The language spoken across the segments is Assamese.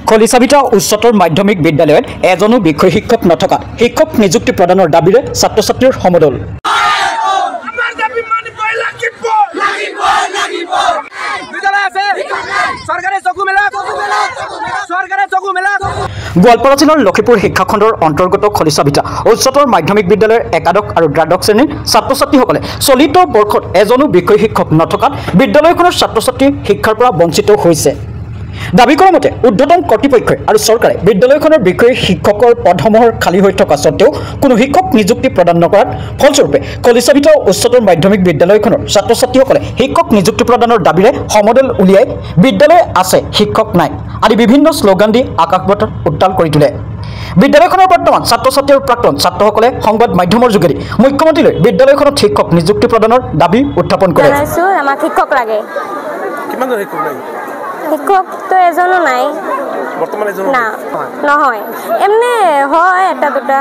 খলিছাবিটা উচ্চতৰ মাধ্যমিক বিদ্যালয়ত এজনো বিষয় শিক্ষক নথকা শিক্ষক নিযুক্তি প্ৰদানৰ দাবীৰে ছাত্ৰ ছাত্ৰীৰ সমদল। গোৱালপাৰা জিলাৰ লক্ষীপুৰ শিক্ষাখণ্ডৰ অন্তৰ্গত খলিছাবিটা উচ্চতৰ মাধ্যমিক বিদ্যালয়ৰ একাদশ আৰু দ্বাদশ শ্ৰেণীৰ ছাত্ৰ ছাত্ৰীসকলে চলিত বৰ্ষত এজনো বিষয় শিক্ষক নথকাত বিদ্যালয়খনৰ ছাত্ৰ ছাত্ৰী শিক্ষাৰ পৰা বঞ্চিত হৈছে। দাবী কৰা মতে ঊৰ্ধ্বতন কৰ্তৃপক্ষই আৰু চৰকাৰে বিদ্যালয়খনৰ বিষয় শিক্ষকৰ পদসমূহৰ খালী হৈ থকা স্বত্তেও কোনো শিক্ষক নিযুক্তি প্ৰদান নকৰাত ফলস্বৰূপে খলিছাবিটা উচ্চতৰ মাধ্যমিক বিদ্যালয়খনৰ ছাত্ৰ ছাত্ৰীসকলে শিক্ষক নিযুক্তি প্ৰদানৰ দাবীৰে সমদল উলিয়াই বিদ্যালয় আছে শিক্ষক নাই আদি বিভিন্ন শ্লোগান দি আকাশ বতাহ উত্তাল কৰি তোলে। বিদ্যালয়খনৰ বৰ্তমান ছাত্ৰ ছাত্ৰী আৰু প্ৰাক্তন ছাত্ৰসকলে সংবাদ মাধ্যমৰ যোগেদি মুখ্যমন্ত্ৰীলৈ বিদ্যালয়খনত শিক্ষক নিযুক্তি প্ৰদানৰ দাবী উত্থাপন কৰে। আমাক শিক্ষক লাগে। কিমান জন শিক্ষক লাগে? শিক্ষক তো এজনো নাই বৰ্তমান এজন না নহয় এমনি হয় এটা দুটা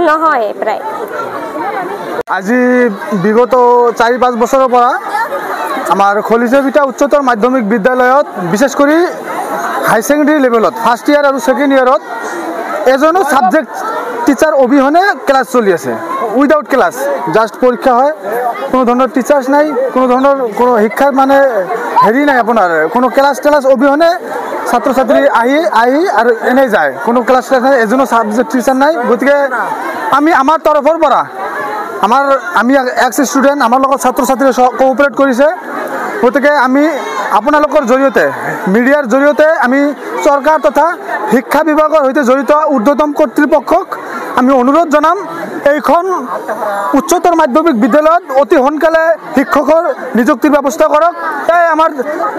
নহয় প্ৰায়। আজি বিগত 4-5 বছৰৰ পৰা আমাৰ খলিছাবিটা উচ্চতৰ মাধ্যমিক বিদ্যালয়ত বিশেষ কৰি হাই ছেকেণ্ডেৰী লেভেলত ফাৰ্ষ্ট ইয়াৰ আৰু ছেকেণ্ড ইয়াৰত এজনো ছাবজেক্ট টিচাৰ অবিহনে ক্লাছ চলি আছে। উইদাউট ক্লাছ জাষ্ট পৰীক্ষা হয়, কোনো ধৰণৰ টিচাৰ্ছ নাই, কোনো ধৰণৰ কোনো শিক্ষাৰ মানে হেৰি নাই, আপোনাৰ কোনো ক্লাছ অবিহনে ছাত্ৰ ছাত্ৰী আহি আৰু এনেই যায়, কোনো ক্লাছ নাই, এজনো ছাবজেক্ট টিচাৰ নাই। গতিকে আমি আমাৰ তৰফৰ পৰা আমি এক্স ষ্টুডেণ্ট আমাৰ লগত ছাত্ৰ ছাত্ৰীয়ে কোঅপাৰেট কৰিছে। গতিকে আমি আপোনালোকৰ জৰিয়তে মিডিয়াৰ জৰিয়তে আমি চৰকাৰ তথা শিক্ষা বিভাগৰ সৈতে জড়িত ঊৰ্ধ্বতম কৰ্তৃপক্ষক আমি অনুৰোধ জনাম, এইখন উচ্চতৰ মাধ্যমিক বিদ্যালয়ত অতি সোনকালে শিক্ষকৰ নিযুক্তিৰ ব্যৱস্থা কৰক। এয়াই আমাৰ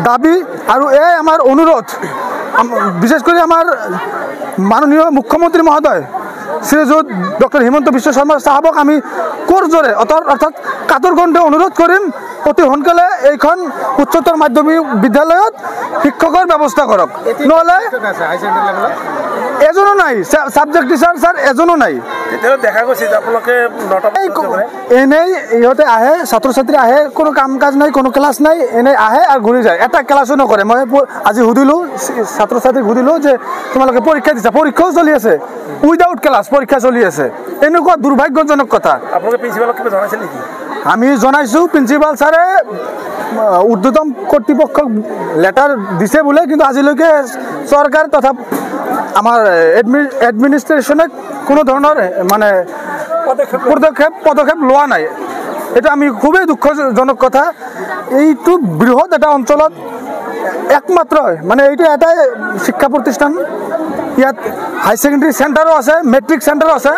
দাবী আৰু এয়াই আমাৰ অনুৰোধ। বিশেষ কৰি আমাৰ মাননীয় মুখ্যমন্ত্ৰী মহোদয় শ্ৰীযুত ডক্টৰ হিমন্ত বিশ্ব শৰ্মা চাহাবক আমি কৰজোৰে অৰ্থাৎ কাতৰ কণ্ঠে অনুৰোধ কৰিম, অতি সোনকালে এইখন উচ্চতৰ মাধ্যমিক বিদ্যালয়ত শিক্ষকৰ ব্যৱস্থা কৰক। নহ'লে এজনো নাই ছাবজেক্ট টিচাৰ, ছাৰ এজনো নাই। দেখা গৈছে যে আপোনালোকে এনেই ইহঁতে আহে, ছাত্ৰ ছাত্ৰী আহে, কোনো কাম কাজ নাই, কোনো ক্লাছ নাই, এনেই আহে আৰু ঘূৰি যায়, এটা ক্লাছো নকৰে। মই আজি সুধিলোঁ ছাত্ৰ ছাত্ৰীক সুধিলোঁ যে তোমালোকে পৰীক্ষা দিছা, পৰীক্ষাও চলি আছে, উইদাউট ক্লাছ পৰীক্ষা চলি আছে, এনেকুৱা দুৰ্ভাগ্যজনক কথা। আপোনালোকে প্ৰিন্সিপালক কিবা জনাইছে নেকি? আমি জনাইছোঁ, প্ৰিন্সিপাল ছাৰে ঊৰ্ধ্বতম কৰ্তৃপক্ষক লেটাৰ দিছে বোলে, কিন্তু আজিলৈকে চৰকাৰ তথা আমাৰ এডমিনিষ্ট্ৰেশ্যনে কোনো ধৰণৰ মানে পদক্ষেপ লোৱা নাই। এইটো আমি খুবেই দুঃখজনক কথা। এইটো বৃহৎ এটা অঞ্চলত একমাত্ৰ মানে এইটো এটাই শিক্ষা প্ৰতিষ্ঠান, ইয়াত হাই ছেকেণ্ডেৰী চেণ্টাৰো আছে, মেট্ৰিক চেণ্টাৰো আছে,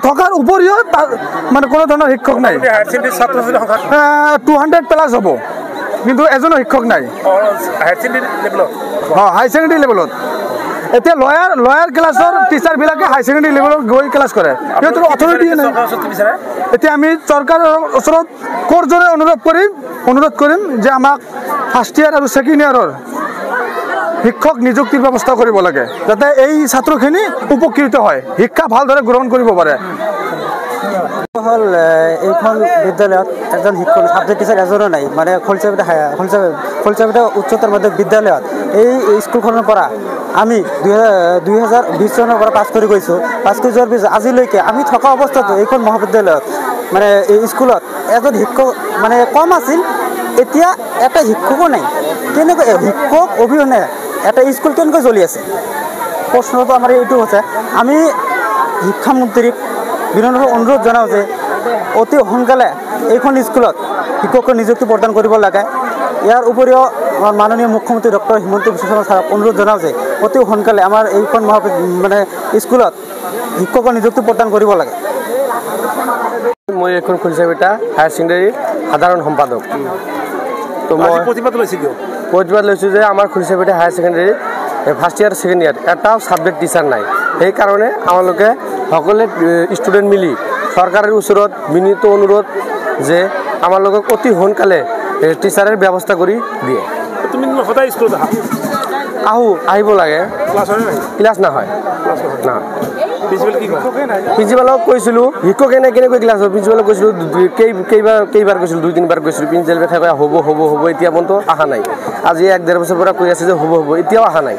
থকাৰ উপৰিও মানে কোনো ধৰণৰ শিক্ষক নাই। 200+ হ'ব, কিন্তু এজনো শিক্ষক নাই হাই ছেকেণ্ডেৰী লেভেলত। এতিয়া লয়াৰ ক্লাছৰ টিচাৰবিলাকে হাই ছেকেণ্ডেৰী লেভেলত গৈ ক্লাছ কৰে, সিহঁতৰ অথৰিটি নাই। এতিয়া আমি চৰকাৰৰ ওচৰত কৰজোৰে অনুৰোধ কৰিম যে আমাক ফাৰ্ষ্ট ইয়াৰ আৰু ছেকেণ্ড ইয়াৰৰ শিক্ষক নিযুক্তিৰ ব্যৱস্থা কৰিব লাগে, যাতে এই ছাত্ৰখিনি উপকৃত হয়, শিক্ষা ভালদৰে গ্ৰহণ কৰিব পাৰে। হ'ল এইখন বিদ্যালয়ত এজন শিক্ষক ছাবজেক্ট টিচাৰ এজনো নাই, মানে খলিছাবিটা উচ্চতৰ মাধ্যমিক বিদ্যালয়ত এই স্কুলখনৰ পৰা আমি 2020 চনৰ পৰা পাছ কৰি গৈছোঁ। পাছ কৰি যোৱাৰ পিছত আজিলৈকে আমি থকা অৱস্থাতো এইখন মহাবিদ্যালয়ত মানে এই স্কুলত এজন শিক্ষক মানে কম আছিল, এতিয়া এটা শিক্ষকো নাই। কেনেকৈ শিক্ষক অবিহনে এটা স্কুল কেনেকৈ চলি আছে? প্ৰশ্নটো আমাৰ এইটো হৈছে। আমি শিক্ষামন্ত্ৰীক বিনম্ৰ অনুৰোধ জনাওঁ যে অতি সোনকালে এইখন স্কুলত শিক্ষকৰ নিযুক্তি প্ৰদান কৰিব লাগে। ইয়াৰ উপৰিও আমাৰ মাননীয় মুখ্যমন্ত্ৰী ডক্টৰ হিমন্ত বিশ্ব শৰ্মা ছাৰক অনুৰোধ জনাওঁ যে অতি সোনকালে আমাৰ এইখন মানে স্কুলত শিক্ষকৰ নিযুক্তি প্ৰদান কৰিব লাগে। মই এখন খলিছাবিটা হায়াৰ ছেকেণ্ডেৰী সাধাৰণ সম্পাদক। তো মই প্ৰতিবাদ লৈছোঁ যে আমাৰ খলিছাবিটা higher secondary first year second year এটাও ছাবজেক্ট টিচাৰ নাই। সেইকাৰণে আমালোকে সকলোৱে ষ্টুডেণ্ট মিলি চৰকাৰৰ ওচৰত বিনীত অনুৰোধ যে আমালোকক অতি সোনকালে টিচাৰৰ ব্যৱস্থা কৰি দিয়ে। তুমি সদায় স্কুলত আহা? আহিব লাগে ক্লাছ হয় নাই ক্লাছ নহয় না প্ৰিন্সিপাল কি কয় প্ৰিন্সিপালক কৈছিলোঁ শিক্ষকে কেনেকৈ ক্লাছ হয় প্ৰিন্সিপালক কৈছিলোঁ কেইবাৰ কৈছিলোঁ 2-3বাৰ কৈছিলোঁ প্ৰিন্সিপালে কয় হ'ব এতিয়া পৰ্যন্ত অহা নাই আজি 1-1.5 বছৰ পৰা কৈ আছে যে হ'ব এতিয়াও অহা নাই